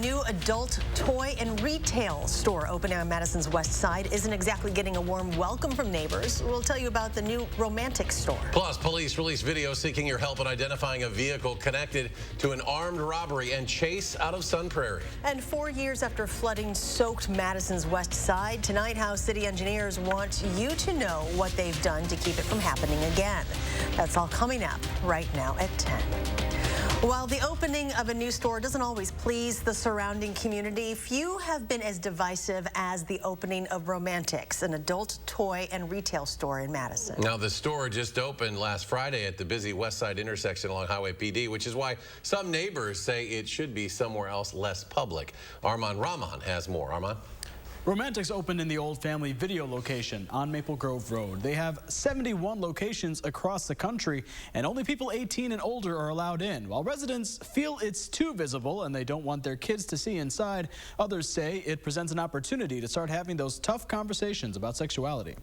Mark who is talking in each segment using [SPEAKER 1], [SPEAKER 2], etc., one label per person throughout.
[SPEAKER 1] new adult toy and retail store opening on Madison's west side isn't exactly getting a warm welcome from neighbors. We'll tell you about the new romantic store.
[SPEAKER 2] Plus, police released video seeking your help in identifying a vehicle connected to an armed robbery and chase out of Sun Prairie.
[SPEAKER 1] And 4 years after flooding soaked Madison's west side, tonight how city engineers want you to know what they've done to keep it from happening again. That's all coming up right now at 10. While the opening of a new store doesn't always please the surrounding community, few have been as divisive as the opening of Romantics, an adult toy and retail store in Madison.
[SPEAKER 2] Now, the store just opened last Friday at the busy west side intersection along Highway PD, which is why some neighbors say it should be somewhere else less public. Armand Rahman has more. Armand?
[SPEAKER 3] Romantics opened in the old family video location on Maple Grove Road. They have 71 locations across the country, and only people 18 and older are allowed in. While residents feel it's too visible and they don't want their kids to see inside, others say it presents an opportunity to start having those tough conversations about sexuality.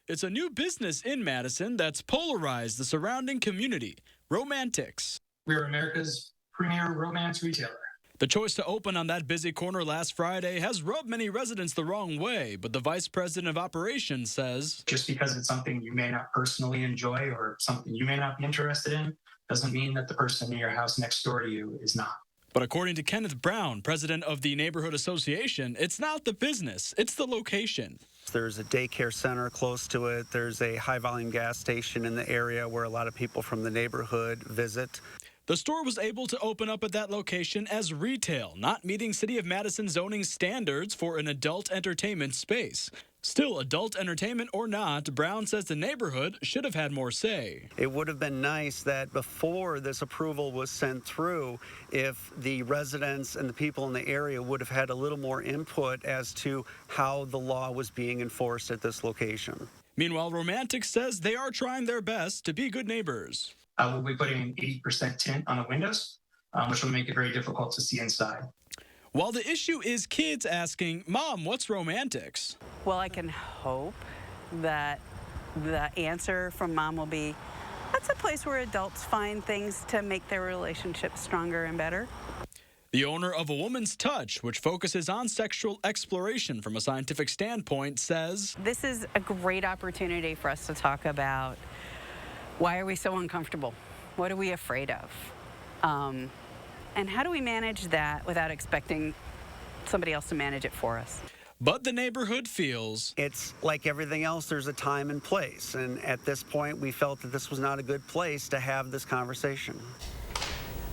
[SPEAKER 3] It's a new business in Madison that's polarized the surrounding community. Romantics.
[SPEAKER 4] We're America's premier romance retailer.
[SPEAKER 3] The choice to open on that busy corner last Friday has rubbed many residents the wrong way, but the vice president of operations says,
[SPEAKER 4] just because it's something you may not personally enjoy or something you may not be interested in doesn't mean that the person in your house next door to you is not.
[SPEAKER 3] But according to Kenneth Brown, president of the neighborhood association, it's not the business, it's the location.
[SPEAKER 5] There's a daycare center close to it. There's a high-volume gas station in the area where a lot of people from the neighborhood visit.
[SPEAKER 3] The store was able to open up at that location as retail, not meeting City of Madison zoning standards for an adult entertainment space. Still, adult entertainment or not, Brown says the neighborhood should have had more say.
[SPEAKER 5] It would have been nice that before this approval was sent through, if the residents and the people in the area would have had a little more input as to how the law was being enforced at this location.
[SPEAKER 3] Meanwhile, Romantics says they are trying their best to be good neighbors.
[SPEAKER 4] We'll be putting an 80% tint on the windows, which will make it very difficult to see inside.
[SPEAKER 3] While the issue is kids asking, Mom, what's Romantics?
[SPEAKER 6] Well, I can hope that the answer from Mom will be, that's a place where adults find things to make their relationship stronger and better.
[SPEAKER 3] The owner of A Woman's Touch, which focuses on sexual exploration from a scientific standpoint, says,
[SPEAKER 6] this is a great opportunity for us to talk about why are we so uncomfortable? What are we afraid of? And how do we manage that without expecting somebody else to manage it for us?
[SPEAKER 3] But the neighborhood feels
[SPEAKER 5] it's like everything else, there's a time and place. And at this point, we felt that this was not a good place to have this conversation.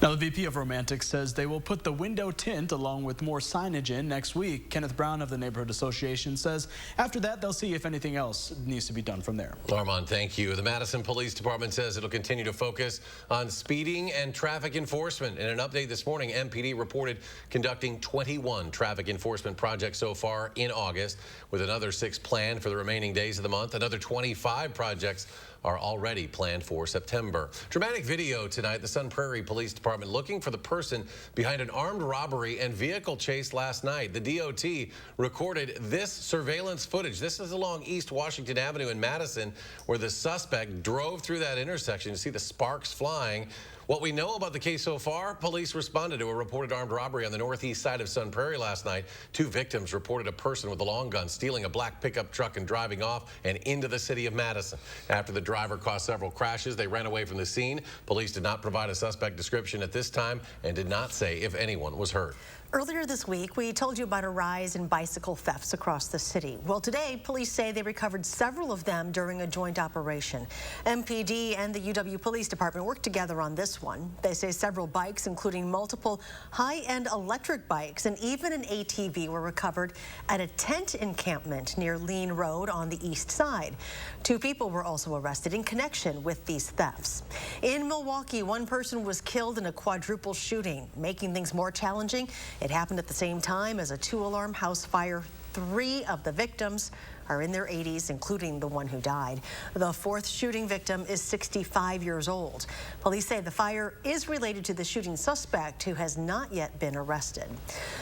[SPEAKER 3] Now, the VP of Romantics says they will put the window tint along with more signage in next week. Kenneth Brown of the Neighborhood Association says after that, they'll see if anything else needs to be done from there.
[SPEAKER 2] Armand, thank you. The Madison Police Department says it'll continue to focus on speeding and traffic enforcement. In an update this morning, MPD reported conducting 21 traffic enforcement projects so far in August, with another 6 planned for the remaining days of the month. Another 25 projects are already planned for September. Dramatic video tonight. The Sun Prairie Police Department looking for the person behind an armed robbery and vehicle chase last night. The DOT recorded this surveillance footage. This is along East Washington Avenue in Madison, where the suspect drove through that intersection. You see the sparks flying. What we know about the case so far, police responded to a reported armed robbery on the northeast side of Sun Prairie last night. 2 victims reported a person with a long gun stealing a black pickup truck and driving off and into the city of Madison. After the driver caused several crashes, they ran away from the scene. Police did not provide a suspect description at this time and did not say if anyone was hurt.
[SPEAKER 1] Earlier this week, we told you about a rise in bicycle thefts across the city. Well, today, police say they recovered several of them during a joint operation. MPD and the UW Police Department worked together on this one. They say several bikes, including multiple high-end electric bikes and even an ATV, were recovered at a tent encampment near Lean Road on the east side. 2 people were also arrested in connection with these thefts. In Milwaukee, 1 person was killed in a quadruple shooting, making things more challenging. It happened at the same time as a 2-alarm house fire. 3 of the victims are in their 80s, including the one who died. The fourth shooting victim is 65 years old. Police say the fire is related to the shooting suspect, who has not yet been arrested.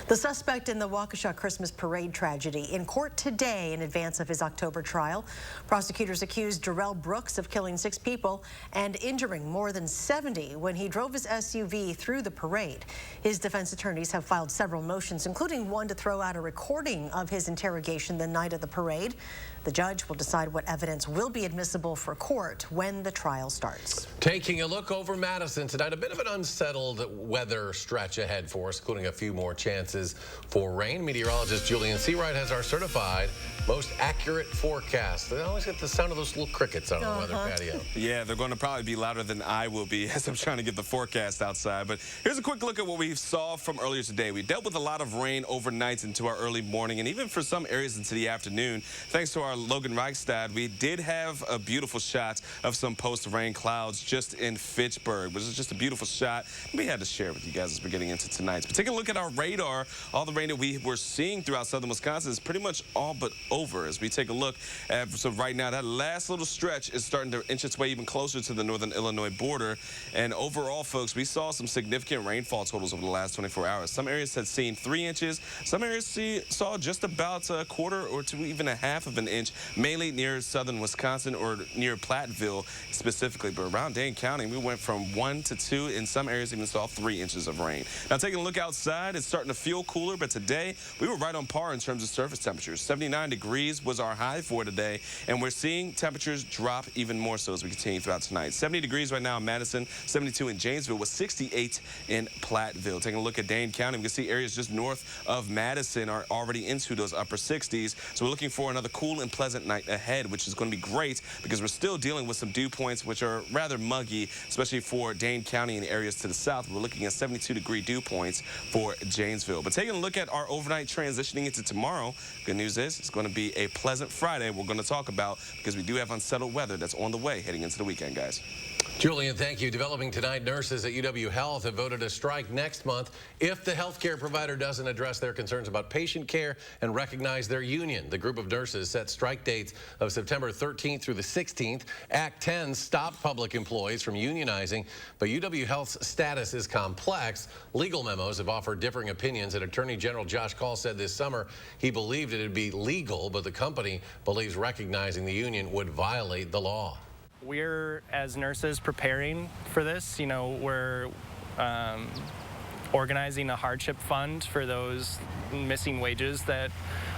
[SPEAKER 1] The suspect in the Waukesha Christmas parade tragedy in court today in advance of his October trial. Prosecutors accused Darrell Brooks of killing 6 people and injuring more than 70 when he drove his SUV through the parade. His defense attorneys have filed several motions, including one to throw out a recording of his interrogation the night of the parade. The judge will decide what evidence will be admissible for court when the trial starts.
[SPEAKER 2] Taking a look over Madison tonight, a bit of an unsettled weather stretch ahead for us, including a few more chances for rain. Meteorologist Julian Seawright has our certified most accurate forecast. I always get the sound of those little crickets on the weather patio.
[SPEAKER 7] Yeah, they're going to probably be louder than I will be as I'm trying to get the forecast outside. But here's a quick look at what we saw from earlier today. We dealt with a lot of rain overnight into our early morning and even for some areas into the afternoon. Thanks to our Logan Reichstad, we did have a beautiful shot of some post-rain clouds just in Fitchburg, which is just a beautiful shot. We had to share it with you guys as we're getting into tonight. But take a look at our radar. All the rain that we were seeing throughout southern Wisconsin is pretty much all but over. As we take a look at, so right now, that last little stretch is starting to inch its way even closer to the northern Illinois border. And overall, folks, we saw some significant rainfall totals over the last 24 hours. Some areas had seen 3 inches. Some areas saw just about a quarter or to even a half of an inch, mainly near southern Wisconsin or near Platteville specifically. But around Dane County, we went from 1 to 2. In some areas, even saw 3 inches of rain. Now, taking a look outside, it's starting to feel cooler, but today we were right on par in terms of surface temperatures. 79 degrees was our high for today, and we're seeing temperatures drop even more so as we continue throughout tonight. 70 degrees right now in Madison, 72 in Janesville, with 68 in Platteville. Taking a look at Dane County, we can see areas just north of Madison are already into those upper 60s. So we're looking for another cool and pleasant night ahead, which is going to be great because we're still dealing with some dew points, which are rather muggy, especially for Dane County and areas to the south. We're looking at 72-degree dew points for Janesville. But taking a look at our overnight transitioning into tomorrow, good news is it's going to be a pleasant Friday we're going to talk about because we do have unsettled weather that's on the way heading into the weekend, guys.
[SPEAKER 2] Julian, thank you. Developing tonight, nurses at UW Health have voted to strike next month if the healthcare provider doesn't address their concerns about patient care and recognize their union. The group of nurses set strike dates of September 13th through the 16th. Act 10 stopped public employees from unionizing, but UW Health's status is complex. Legal memos have offered differing opinions, and Attorney General Josh Call said this summer he believed it would be legal, but the company believes recognizing the union would violate the law.
[SPEAKER 8] We're, as nurses, preparing for this. You know, we're organizing a hardship fund for those missing wages that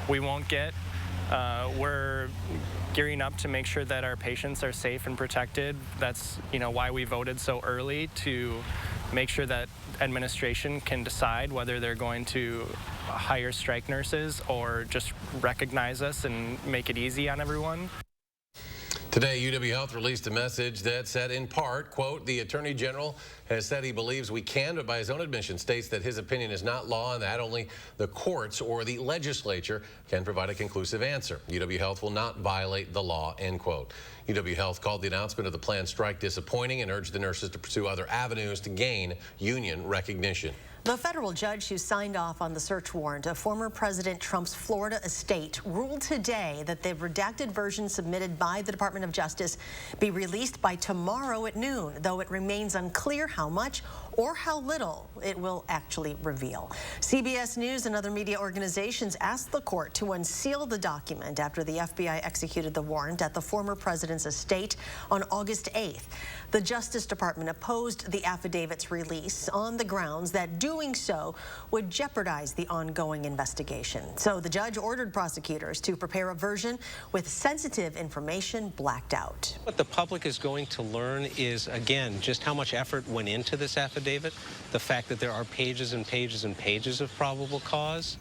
[SPEAKER 8] we won't get. We're gearing up to make sure that our patients are safe and protected. That's, you know, why we voted so early, to make sure that administration can decide whether they're going to hire strike nurses or just recognize us and make it easy on everyone.
[SPEAKER 2] Today, UW Health released a message that said, in part, quote, the Attorney General has said he believes we can, but by his own admission states that his opinion is not law and that only the courts or the legislature can provide a conclusive answer. UW Health will not violate the law, end quote. UW Health called the announcement of the planned strike disappointing and urged the nurses to pursue other avenues to gain union recognition.
[SPEAKER 1] The federal judge who signed off on the search warrant of former President Trump's Florida estate ruled today that the redacted version submitted by the Department of Justice be released by tomorrow at noon, though it remains unclear how much or how little it will actually reveal. CBS News and other media organizations asked the court to unseal the document after the FBI executed the warrant at the former president's estate on August 8th. The Justice Department opposed the affidavit's release on the grounds that doing so would jeopardize the ongoing investigation. So the judge ordered prosecutors to prepare a version with sensitive information blacked out.
[SPEAKER 9] What the public is going to learn is, again, just how much effort went into this affidavit, the fact that there are pages and pages and pages of probable cause.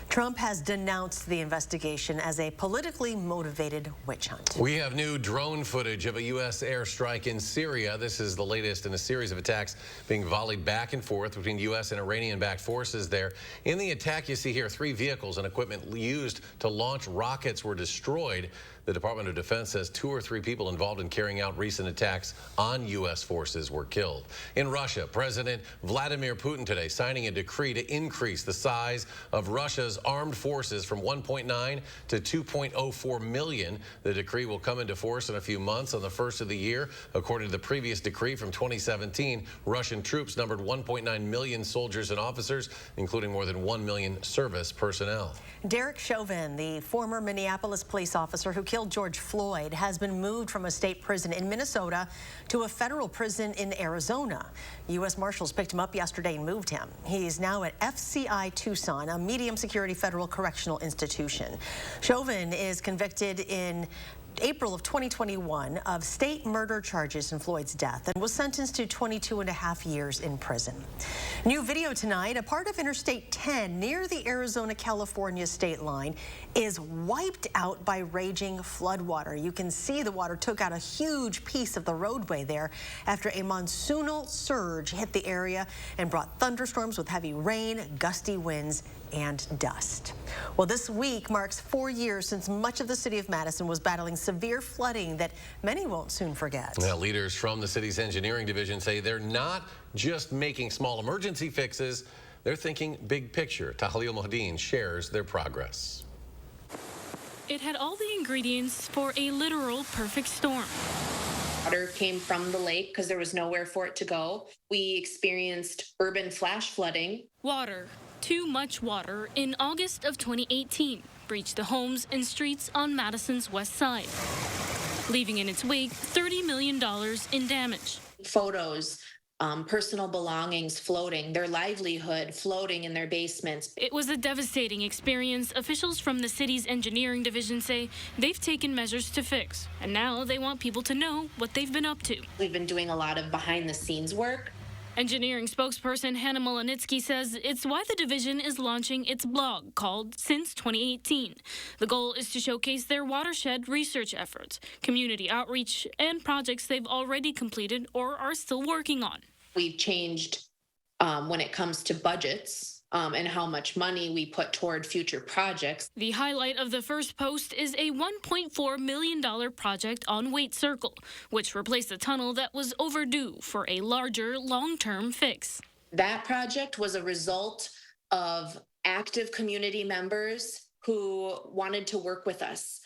[SPEAKER 1] Trump has denounced the investigation as a politically motivated witch hunt.
[SPEAKER 2] We have new drone footage of a U.S. airstrike in Syria. This is the latest in a series of attacks being volleyed back and forth between U.S. and Iranian-backed forces there. In the attack, you see here 3 vehicles and equipment used to launch rockets were destroyed. The Department of Defense says 2 or 3 people involved in carrying out recent attacks on U.S. forces were killed. In Russia, President Vladimir Putin today signing a decree to increase the size of Russia's armed forces from 1.9 to 2.04 million. The decree will come into force in a few months on the first of the year. According to the previous decree from 2017, Russian troops numbered 1.9 million soldiers and officers, including more than 1 million service personnel.
[SPEAKER 1] Derek Chauvin, the former Minneapolis police officer who killed George Floyd, has been moved from a state prison in Minnesota to a federal prison in Arizona. U.S. Marshals picked him up yesterday and moved him. He's now at FCI Tucson, a medium security federal correctional institution. Chauvin is convicted in April of 2021 of state murder charges in Floyd's death and was sentenced to 22.5 years in prison. New video tonight, a part of Interstate 10 near the Arizona-California state line is wiped out by raging floodwater. You can see the water took out a huge piece of the roadway there after a monsoonal surge hit the area and brought thunderstorms with heavy rain, gusty winds, and dust. Well, this week marks 4 years since much of the city of Madison was battling severe flooding that many won't soon forget.
[SPEAKER 2] Now, leaders from the city's engineering division say they're not just making small emergency fixes, they're thinking big picture. Tahlil Mohdeen shares their progress.
[SPEAKER 10] It had all the ingredients for a literal perfect storm.
[SPEAKER 11] Water came from the lake because there was nowhere for it to go. We experienced urban flash flooding.
[SPEAKER 10] Water. Too much water in August of 2018 breached the homes and streets on Madison's west side, leaving in its wake $30 million in damage.
[SPEAKER 11] Photos, personal belongings floating, their livelihood floating in their basements.
[SPEAKER 10] It was a devastating experience. Officials from the city's engineering division say they've taken measures to fix, and now they want people to know what they've been up to.
[SPEAKER 11] We've been doing a lot of behind-the-scenes work.
[SPEAKER 10] Engineering spokesperson Hannah Malinitsky says it's why the division is launching its blog called Since 2018. The goal is to showcase their watershed research efforts, community outreach, and projects they've already completed or are still working on.
[SPEAKER 11] We've changed when it comes to budgets and how much money we put toward future projects.
[SPEAKER 10] The highlight of the first post is a $1.4 million project on Waite Circle, which replaced a tunnel that was overdue for a larger long-term fix.
[SPEAKER 11] That project was a result of active community members who wanted to work with us.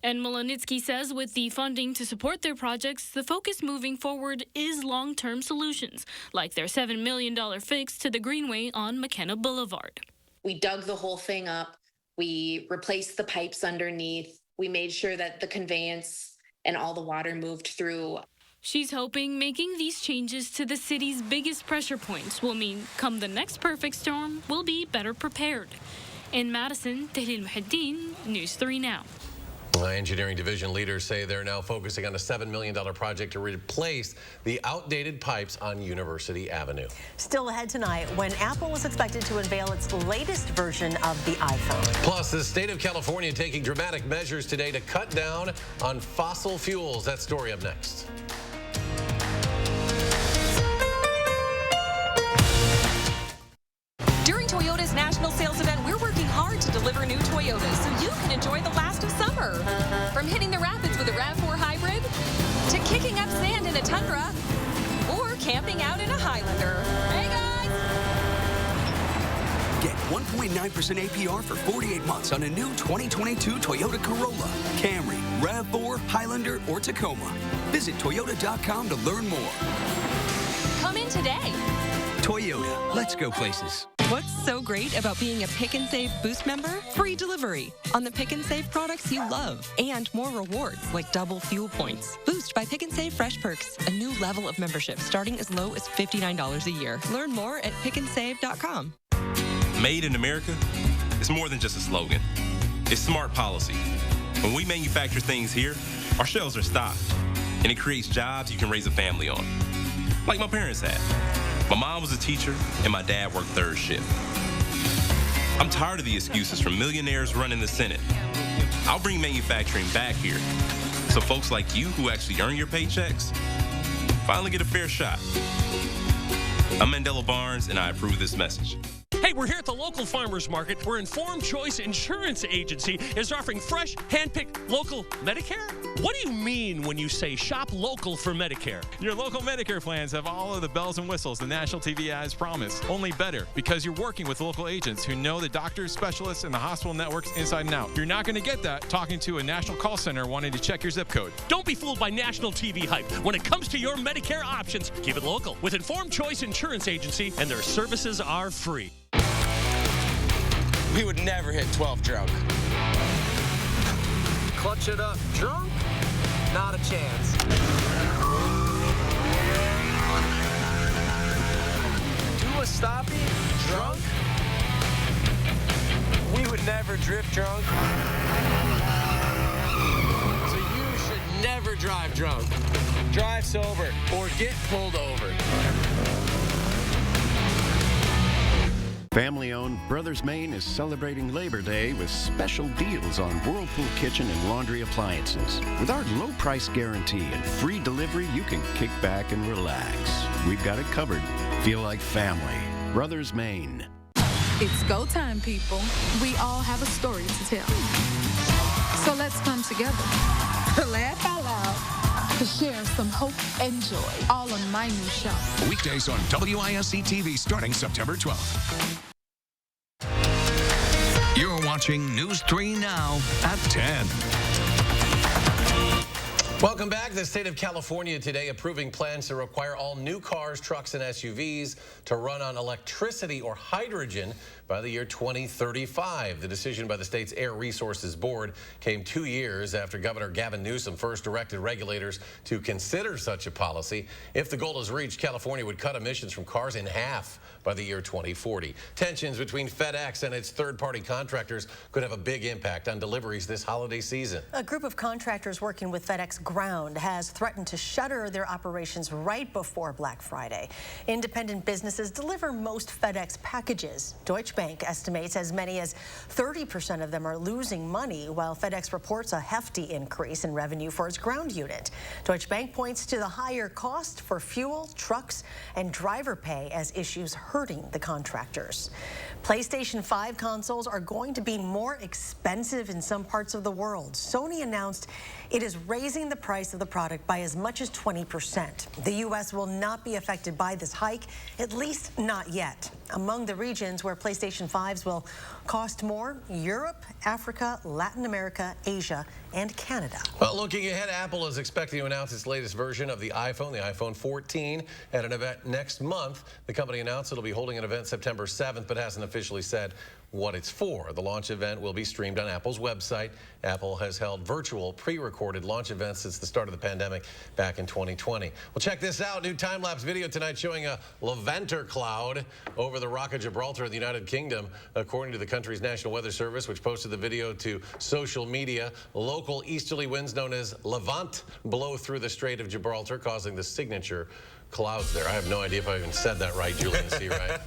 [SPEAKER 10] And Malinitsky says with the funding to support their projects, the focus moving forward is long-term solutions, like their $7 million fix to the Greenway on McKenna Boulevard.
[SPEAKER 11] We dug the whole thing up. We replaced the pipes underneath. We made sure that the conveyance and all the water moved through.
[SPEAKER 10] She's hoping making these changes to the city's biggest pressure points will mean come the next perfect storm, we'll be better prepared. In Madison, Tahlil Mohdeen, News 3 Now.
[SPEAKER 2] Engineering division leaders say they're now focusing on a $7 million project to replace the outdated pipes on University Avenue.
[SPEAKER 1] Still ahead tonight when Apple is expected to unveil its latest version of the iPhone.
[SPEAKER 2] Plus, the state of California taking dramatic measures today to cut down on fossil fuels. That story up next.
[SPEAKER 12] During Toyota's national sales event, we're working hard to deliver new Toyotas so you can enjoy the last of summer. From hitting the rapids with a RAV4 hybrid, to kicking up sand in a Tundra, or camping out in a Highlander. Hey guys!
[SPEAKER 13] Get 1.9% APR for 48 months on a new 2022 Toyota Corolla, Camry, RAV4, Highlander, or Tacoma. Visit Toyota.com to learn more.
[SPEAKER 12] Come in today.
[SPEAKER 13] Toyota, let's go places.
[SPEAKER 14] What's so great about being a Pick and Save Boost member? Free delivery on the Pick and Save products you love and more rewards like double fuel points. Boost by Pick and Save Fresh Perks, a new level of membership starting as low as $59 a year. Learn more at pickandsave.com.
[SPEAKER 7] Made in America is more than just a slogan. It's smart policy. When we manufacture things here, our shelves are stocked, and it creates jobs you can raise a family on. Like my parents had. My mom was a teacher, and my dad worked third shift. I'm tired of the excuses from millionaires running the Senate. I'll bring manufacturing back here, so folks like you who actually earn your paychecks finally get a fair shot. I'm Mandela Barnes, and I approve this message.
[SPEAKER 15] Hey, we're here at the local farmers market where Informed Choice Insurance Agency is offering fresh, hand-picked local Medicare. What do you mean when you say shop local for Medicare?
[SPEAKER 16] Your local Medicare plans have all of the bells and whistles the national TV ads promise, only better because you're working with local agents who know the doctors, specialists, and the hospital networks inside and out. You're not going to get that talking to a national call center wanting to check your zip code.
[SPEAKER 15] Don't be fooled by national TV hype. When it comes to your Medicare options, keep it local with Informed Choice Insurance Agency, and their services are free.
[SPEAKER 17] We would never hit 12 drunk.
[SPEAKER 18] Clutch it up drunk? Not a chance. Do a stoppie drunk? We would never drift drunk. So you should never drive drunk. Drive sober or get pulled over.
[SPEAKER 19] Family-owned Brothers Maine is celebrating Labor Day with special deals on Whirlpool kitchen and laundry appliances. With our low price guarantee and free delivery, you can kick back and relax. We've got it covered. Feel like family. Brothers Maine.
[SPEAKER 20] It's go time, people. We all have a story to tell. So let's come together, laugh out loud, to share some hope and joy, all on my new show.
[SPEAKER 21] Weekdays on WISC-TV starting September 12th. You're watching News 3 Now at 10.
[SPEAKER 2] Welcome back. The state of California today approving plans to require all new cars, trucks, and SUVs to run on electricity or hydrogen by the year 2035. The decision by the state's Air Resources Board came 2 years after Governor Gavin Newsom first directed regulators to consider such a policy. If the goal is reached, California would cut emissions from cars in half by the year 2040. Tensions between Fedex and its third-party contractors could have a big impact on deliveries this holiday season.
[SPEAKER 1] A group of contractors working with FedEx Ground has threatened to shutter their operations right before Black Friday. Independent businesses deliver most FedEx packages. Deutsche Bank estimates as many as 30% of them are losing money, while FedEx reports a hefty increase in revenue for its ground unit. Deutsche Bank points to the higher cost for fuel, trucks, and driver pay as issues hurting the contractors. PlayStation 5 consoles are going to be more expensive in some parts of the world. Sony announced it is raising the price of the product by as much as 20%. The U.S. will not be affected by this hike, at least not yet. Among the regions where PlayStation 5s will cost more, Europe, Africa, Latin America, Asia, and Canada.
[SPEAKER 2] Well, looking ahead, Apple is expecting to announce its latest version of the iPhone 14, at an event next month. The company announced it'll be holding an event September 7th, but hasn't officially said what it's for. The launch event will be streamed on Apple's website. Apple has held virtual pre-recorded launch events since the start of the pandemic back in 2020. Well, check this out. New time-lapse video tonight showing a Levanter cloud over the Rock of Gibraltar in the United Kingdom. According to the country's National Weather Service, which posted the video to social media, local easterly winds known as Levant blow through the Strait of Gibraltar, causing the signature clouds there. I have no idea if I even said that right, Julian C. Right?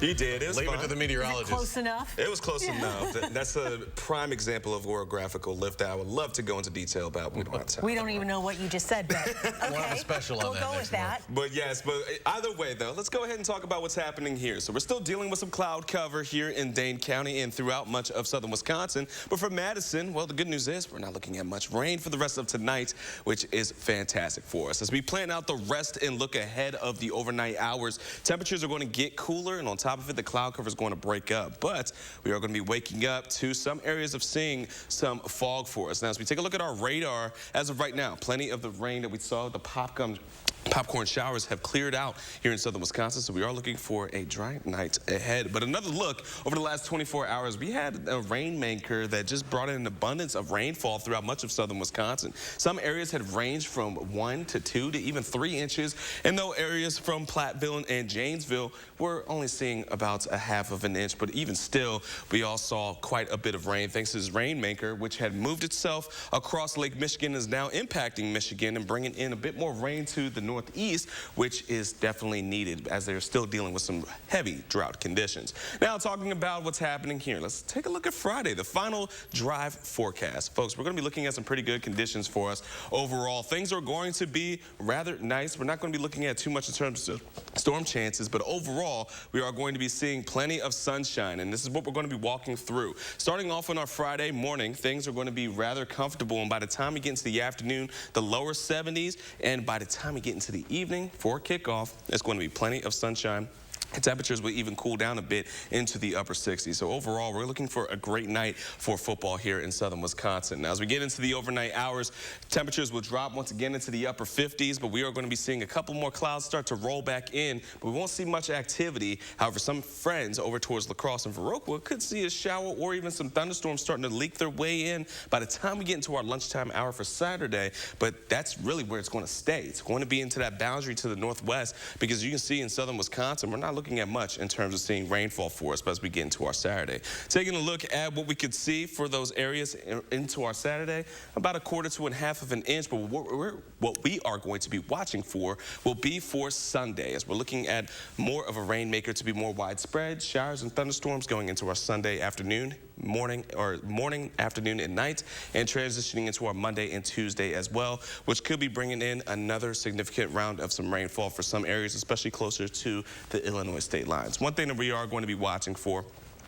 [SPEAKER 7] You did. It was
[SPEAKER 2] Leave
[SPEAKER 7] fun.
[SPEAKER 2] it to the meteorologist.
[SPEAKER 1] Close enough?
[SPEAKER 7] It was close enough. That's a prime example of orographical lift I would love to go into detail about. We don't have time.
[SPEAKER 1] We don't even know what you just said, but okay.
[SPEAKER 2] We'll have a special on
[SPEAKER 1] we'll
[SPEAKER 2] that
[SPEAKER 1] go with that.
[SPEAKER 7] But yes, but either way, though, let's go ahead and talk about what's happening here. So we're still dealing with some cloud cover here in Dane County and throughout much of southern Wisconsin. But for Madison, well, the good news is we're not looking at much rain for the rest of tonight, which is fantastic for us. As we plan out the rest and look ahead of the overnight hours, temperatures are going to get cooler, and on top of it, the cloud cover is going to break up. But we are going to be waking up to some areas of seeing some fog for us. Now, as we take a look at our radar, as of right now, plenty of the rain that we saw, the popcorn showers have cleared out here in southern Wisconsin, so we are looking for a dry night ahead. But another look over the last 24 hours, we had a rainmaker that just brought in an abundance of rainfall throughout much of southern Wisconsin. Some areas had ranged from 1 to 2 to even 3 inches, and though areas from Platteville and Janesville were only seeing about a half of an inch, but even still, we all saw quite a bit of rain thanks to this rainmaker, which had moved itself across Lake Michigan, is now impacting Michigan and bringing in a bit more rain to the northeast, which is definitely needed as they're still dealing with some heavy drought conditions. Now, talking about what's happening here, let's take a look at Friday, the final drive forecast. Folks, we're going to be looking at some pretty good conditions for us overall. Things are going to be rather nice. We're not going to be looking at too much in terms of storm chances, but overall, we are going to be seeing plenty of sunshine, and this is what we're going to be walking through. Starting off on our Friday morning, things are going to be rather comfortable, and by the time we get into the afternoon, the lower 70s, and by the time we get into the evening for kickoff, it's going to be plenty of sunshine. Temperatures will even cool down a bit into the upper 60s. So overall, we're looking for a great night for football here in southern Wisconsin. Now, as we get into the overnight hours, temperatures will drop once again into the upper 50s, but we are going to be seeing a couple more clouds start to roll back in, but we won't see much activity. However, some friends over towards La Crosse and Viroqua could see a shower or even some thunderstorms starting to leak their way in by the time we get into our lunchtime hour for Saturday, but that's really where it's going to stay. It's going to be into that boundary to the northwest, because you can see in southern Wisconsin, we're not looking at much in terms of seeing rainfall for us, but as we get into our Saturday. Taking a look at what we could see for those areas into our Saturday, about 1/4 to 1/2 of an inch, but what we are going to be watching for will be for Sunday, as we're looking at more of a rainmaker to be more widespread, showers and thunderstorms going into our Sunday afternoon, morning, afternoon, and night, and transitioning into our Monday and Tuesday as well, which could be bringing in another significant round of some rainfall for some areas, especially closer to the Illinois state lines. One thing that we are going to be watching for.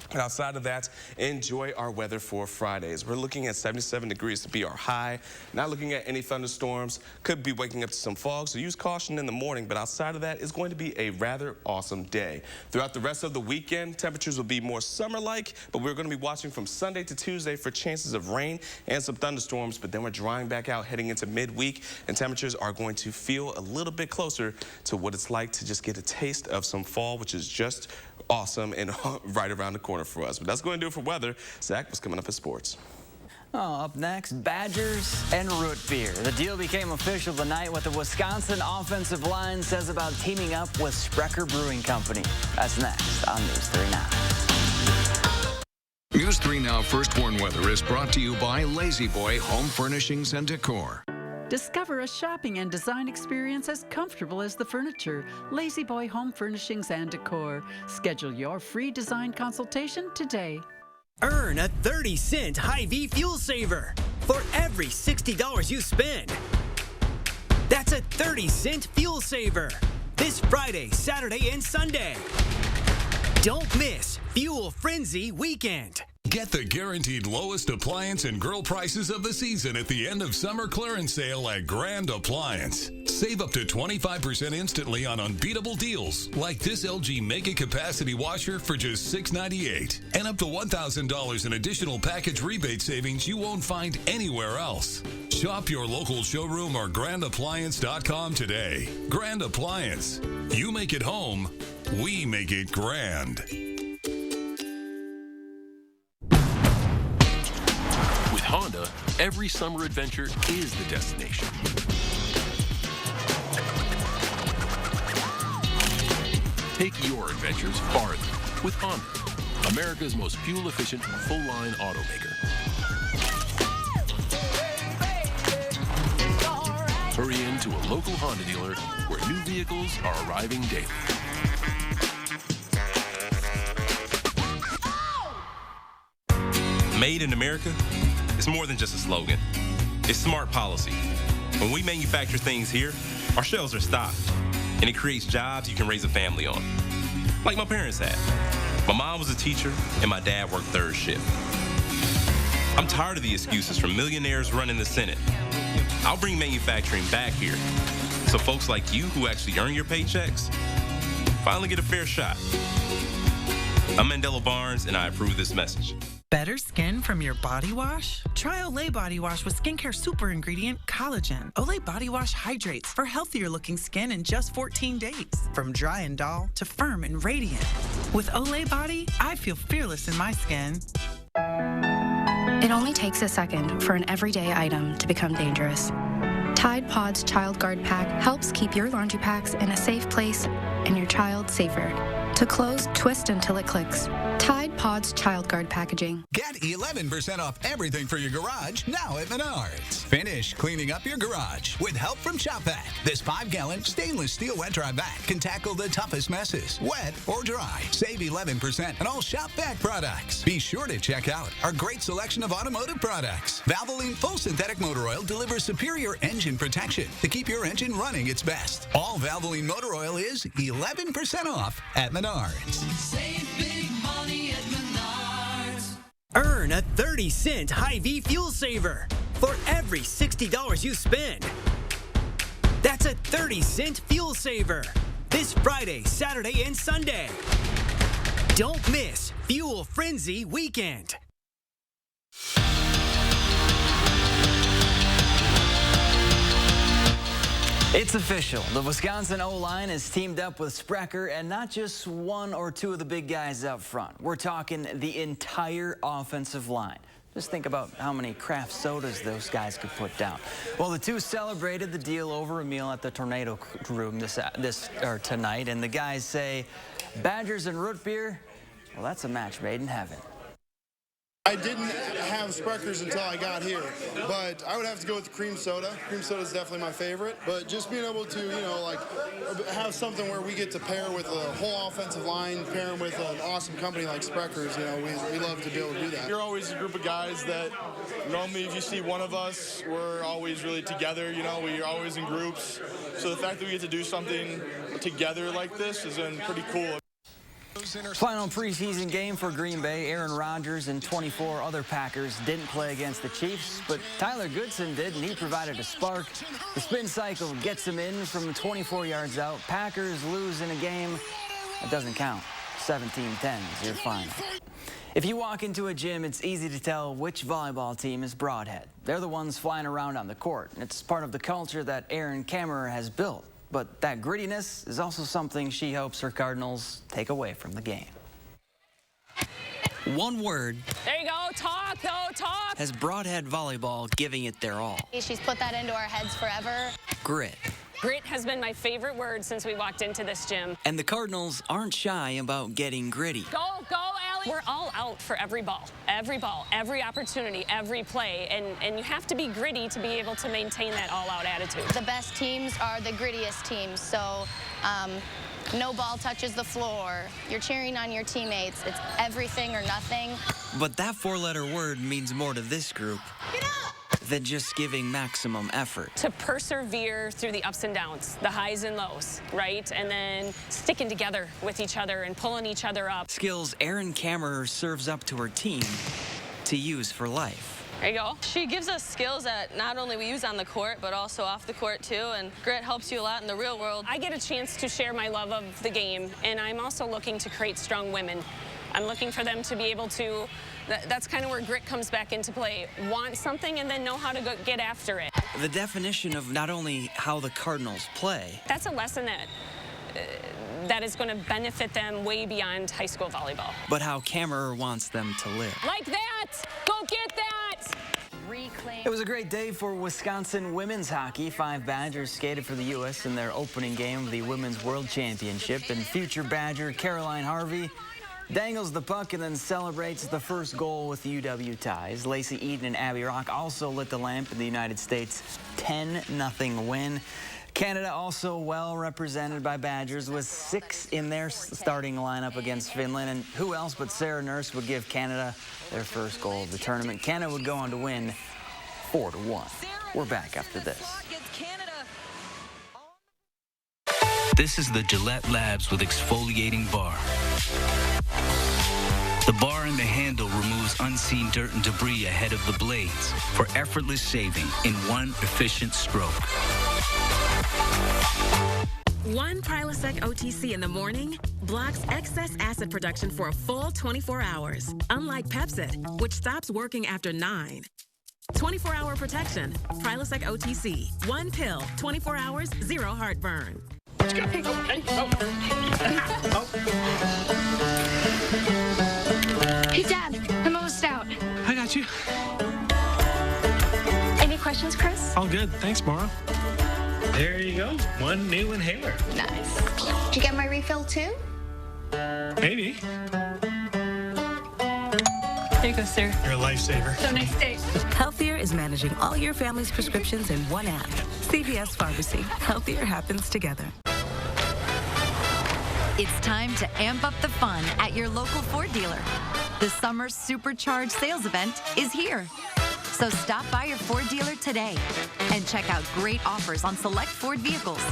[SPEAKER 7] And outside of that, enjoy our weather for Fridays. We're looking at 77 degrees to be our high. Not looking at any thunderstorms. Could be waking up to some fog, so use caution in the morning. But outside of that, it's going to be a rather awesome day. Throughout the rest of the weekend, temperatures will be more summer-like, but we're going to be watching from Sunday to Tuesday for chances of rain and some thunderstorms. But then we're drying back out heading into midweek, and temperatures are going to feel a little bit closer to what it's like to just get a taste of some fall, which is just awesome and right around the corner for us. But that's going to do it for weather. Zach, what's coming up in sports?
[SPEAKER 17] Up next, Badgers and root beer. The deal became official tonight. What the Wisconsin offensive line says about teaming up with Sprecher Brewing Company. That's next on News 3 Now.
[SPEAKER 21] News 3 Now Firstborn Weather is brought to you by Lazy Boy Home Furnishings and Decor.
[SPEAKER 22] Discover a shopping and design experience as comfortable as the furniture. Lazy Boy Home Furnishings and Decor. Schedule your free design consultation today.
[SPEAKER 23] Earn a 30-cent Hy-Vee fuel saver for every $60 you spend. That's a 30-cent fuel saver this Friday, Saturday, and Sunday. Don't miss Fuel Frenzy Weekend.
[SPEAKER 24] Get the guaranteed lowest appliance and grill prices of the season at the end of summer clearance sale at Grand Appliance. Save up to 25% instantly on unbeatable deals, like this LG Mega Capacity Washer for just $698, and up to $1,000 in additional package rebate savings you won't find anywhere else. Shop your local showroom or grandappliance.com today. Grand Appliance. You make it home, we make it grand.
[SPEAKER 15] Honda, every summer adventure is the destination. Take your adventures farther with Honda, America's most fuel-efficient, full-line automaker. Hurry into a local Honda dealer where new vehicles are arriving daily.
[SPEAKER 25] Made in America? It's more than just a slogan. It's smart policy. When we manufacture things here, our shelves are stocked, and it creates jobs you can raise a family on. Like my parents had. My mom was a teacher, and my dad worked third shift. I'm tired of the excuses from millionaires running the Senate. I'll bring manufacturing back here, so folks like you who actually earn your paychecks finally get a fair shot. I'm Mandela Barnes, and I approve this message.
[SPEAKER 26] Better skin from your body wash? Try Olay Body Wash with skincare super ingredient collagen. Olay Body Wash hydrates for healthier looking skin in just 14 days. From dry and dull to firm and radiant. With Olay Body, I feel fearless in my skin.
[SPEAKER 27] It only takes a second for an everyday item to become dangerous. Tide Pod's Child Guard Pack helps keep your laundry packs in a safe place and your child safer. To close, twist until it clicks. Tide Pods Child Guard packaging.
[SPEAKER 3] Get 11% off everything for your garage now at Menards. Finish cleaning up your garage with help from Shop Vac. This 5-gallon stainless steel wet dry vac can tackle the toughest messes, wet or dry. Save 11% on all Shop Vac products. Be sure to check out our great selection of automotive products. Valvoline Full Synthetic Motor Oil delivers superior engine protection to keep your engine running its best. All Valvoline Motor Oil is 11% off at Menards.
[SPEAKER 23] Save big money at Menards. Earn a 30-cent Hy-Vee fuel saver for every $60 you spend. That's a 30-cent fuel saver this Friday, Saturday, and Sunday. Don't miss Fuel Frenzy Weekend.
[SPEAKER 17] It's official. The Wisconsin O-line has teamed up with Sprecher, and not just one or two of the big guys up front. We're talking the entire offensive line. Just think about how many craft sodas those guys could put down. Well, the two celebrated the deal over a meal at the Tornado Room tonight, and the guys say, Badgers and root beer, well, that's a match made in heaven.
[SPEAKER 4] I didn't have Spreckers until I got here, but I would have to go with the cream soda. Cream soda is definitely my favorite, but just being able to, like have something where we get to pair with a whole offensive line, pair them with an awesome company like Spreckers, we love to be able to do that.
[SPEAKER 5] You're always a group of guys that normally if you see one of us, we're always really together, we're always in groups. So the fact that we get to do something together like this has been pretty cool.
[SPEAKER 17] Final preseason game for Green Bay. Aaron Rodgers and 24 other Packers didn't play against the Chiefs, but Tyler Goodson did, and he provided a spark. The spin cycle gets him in from 24 yards out. Packers lose in a game. That doesn't count. 17-10 is your final. If you walk into a gym, it's easy to tell which volleyball team is Broadhead. They're the ones flying around on the court. It's part of the culture that Erin Kammerer has built. But that grittiness is also something she hopes her Cardinals take away from the game. One word.
[SPEAKER 6] There you go. Talk, though. Talk.
[SPEAKER 17] Has Broadhead volleyball giving it their all.
[SPEAKER 6] She's put that into our heads forever.
[SPEAKER 17] Grit.
[SPEAKER 6] Grit has been my favorite word since we walked into this gym.
[SPEAKER 17] And the Cardinals aren't shy about getting gritty.
[SPEAKER 6] Go, Allie. We're all out for every ball, every opportunity, every play. And you have to be gritty to be able to maintain that all-out attitude.
[SPEAKER 8] The best teams are the grittiest teams. So no ball touches the floor. You're cheering on your teammates. It's everything or nothing.
[SPEAKER 17] But that four-letter word means more to this group than just giving maximum effort.
[SPEAKER 6] To persevere through the ups and downs, the highs and lows, right? And then sticking together with each other and pulling each other up.
[SPEAKER 17] Skills Erin Kammerer serves up to her team to use for life.
[SPEAKER 6] There you go.
[SPEAKER 9] She gives us skills that not only we use on the court, but also off the court, too. And grit helps you a lot in the real world.
[SPEAKER 6] I get a chance to share my love of the game, and I'm also looking to create strong women. I'm looking for them to be able to, that's kind of where grit comes back into play. Want something and then know how to get after it.
[SPEAKER 17] The definition of not only how the Cardinals play.
[SPEAKER 6] That's a lesson that is going to benefit them way beyond high school volleyball.
[SPEAKER 17] But how Kammerer wants them to live.
[SPEAKER 6] Like that! Go get that!
[SPEAKER 17] It was a great day for Wisconsin women's hockey. 5 Badgers skated for the U.S. in their opening game of the Women's World Championship. And future Badger Caroline Harvey dangles the puck and then celebrates the first goal with UW ties. Lacey Eaton and Abby Rock also lit the lamp in the United States' 10-0 win. Canada also well represented by Badgers with 6 in their starting lineup against Finland. And who else but Sarah Nurse would give Canada their first goal of the tournament. Canada would go on to win 4-1. We're back after this.
[SPEAKER 11] This is the Gillette Labs with exfoliating bar. The bar and the handle removes unseen dirt and debris ahead of the blades for effortless shaving in one efficient stroke.
[SPEAKER 28] One Prilosec OTC in the morning blocks excess acid production for a full 24 hours, unlike Pepcid, which stops working after 9. 24-hour protection. Prilosec OTC. One pill, 24 hours, 0 heartburn.
[SPEAKER 29] Hey, Dad, I'm almost out.
[SPEAKER 15] I got you.
[SPEAKER 29] Any questions, Chris?
[SPEAKER 15] All good. Thanks, Mara. There you go. One new inhaler.
[SPEAKER 29] Nice. Did you get my refill, too?
[SPEAKER 2] Maybe.
[SPEAKER 28] Here you go, sir.
[SPEAKER 2] You're a lifesaver.
[SPEAKER 28] Have a nice day. Healthier is managing all your family's prescriptions in one app. CVS Pharmacy. Healthier happens together.
[SPEAKER 10] It's time to amp up the fun at your local Ford dealer. The summer supercharged sales event is here. So stop by your Ford dealer today and check out great offers on select Ford vehicles.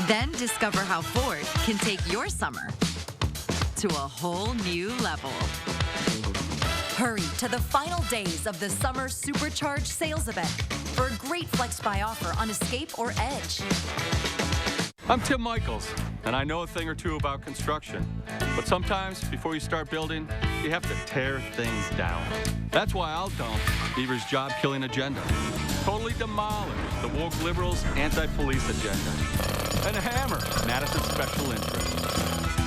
[SPEAKER 10] Then discover how Ford can take your summer to a whole new level. Hurry to the final days of the summer supercharged sales event for a great flex buy offer on Escape or Edge.
[SPEAKER 12] I'm Tim Michaels, and I know a thing or two about construction. But sometimes, before you start building, you have to tear things down. That's why I'll dump Beaver's job-killing agenda. Totally demolish the woke liberals' anti-police agenda. And hammer Madison's special interest.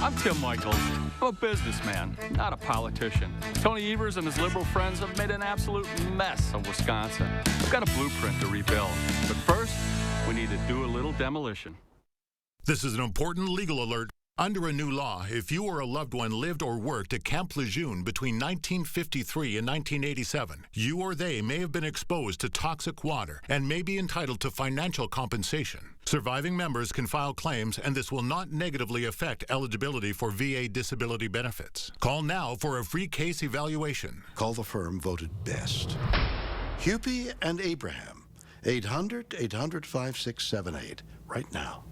[SPEAKER 12] I'm Tim Michaels. I'm a businessman, not a politician. Tony Evers and his liberal friends have made an absolute mess of Wisconsin. We've got a blueprint to rebuild. But first, we need to do a little demolition.
[SPEAKER 13] This is an important legal alert. Under a new law, if you or a loved one lived or worked at Camp Lejeune between 1953 and 1987, you or they may have been exposed to toxic water and may be entitled to financial compensation. Surviving members can file claims, and this will not negatively affect eligibility for VA disability benefits. Call now for a free case evaluation.
[SPEAKER 14] Call the firm voted best. Hupy and Abraham. 800-800-5678. Right now.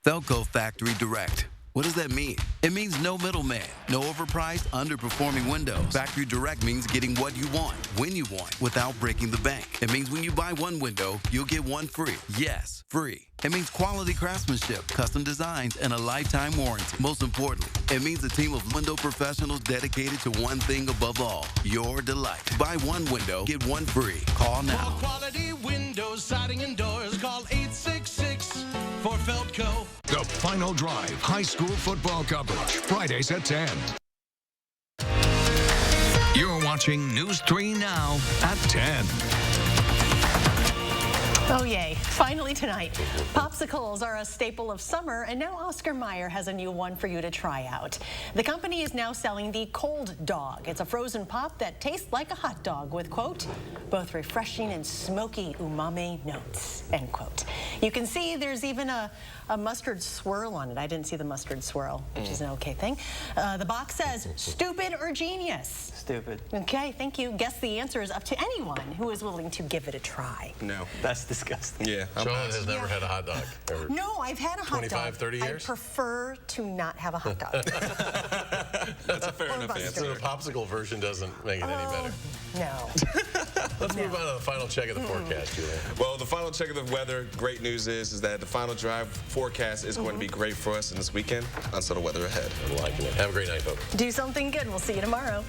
[SPEAKER 16] Velco Factory Direct. What does that mean? It means no middleman, no overpriced, underperforming windows. Factory Direct means getting what you want, when you want, without breaking the bank. It means when you buy one window, you'll get one free. Yes, free. It means quality craftsmanship, custom designs, and a lifetime warranty. Most importantly, it means a team of window professionals dedicated to one thing above all, your delight. Buy one window, get one free. Call now.
[SPEAKER 18] For quality windows, siding, and doors, call 866 for Velco.
[SPEAKER 21] The Final Drive high school football coverage, Fridays at 10. You're watching News 3 Now at 10.
[SPEAKER 1] Oh, yay. Finally tonight. Popsicles are a staple of summer, and now Oscar Mayer has a new one for you to try out. The company is now selling the Cold Dog. It's a frozen pop that tastes like a hot dog with, quote, both refreshing and smoky umami notes, end quote. You can see there's even a mustard swirl on it. I didn't see the mustard swirl, which is an okay thing. The box says, stupid or genius?
[SPEAKER 17] Stupid.
[SPEAKER 1] Okay, thank you. Guess the answer is up to anyone who is willing to give it a try.
[SPEAKER 7] No.
[SPEAKER 17] That's disgusting.
[SPEAKER 7] Yeah.
[SPEAKER 19] Chauvin has never had a hot dog ever.
[SPEAKER 1] No, I've had a hot dog.
[SPEAKER 19] 25, 30 years?
[SPEAKER 1] I prefer to not have a hot dog.
[SPEAKER 19] That's a fair enough answer. So the popsicle version doesn't make it any better.
[SPEAKER 1] No.
[SPEAKER 19] Let's move on to the final check of the forecast, Julia.
[SPEAKER 7] Well, the final check of the weather, great news is that the Final Drive forecast is going to be great for us in this weekend. On the weather ahead.
[SPEAKER 19] I'm liking it. Have a great night, folks.
[SPEAKER 1] Do something good. We'll see you tomorrow.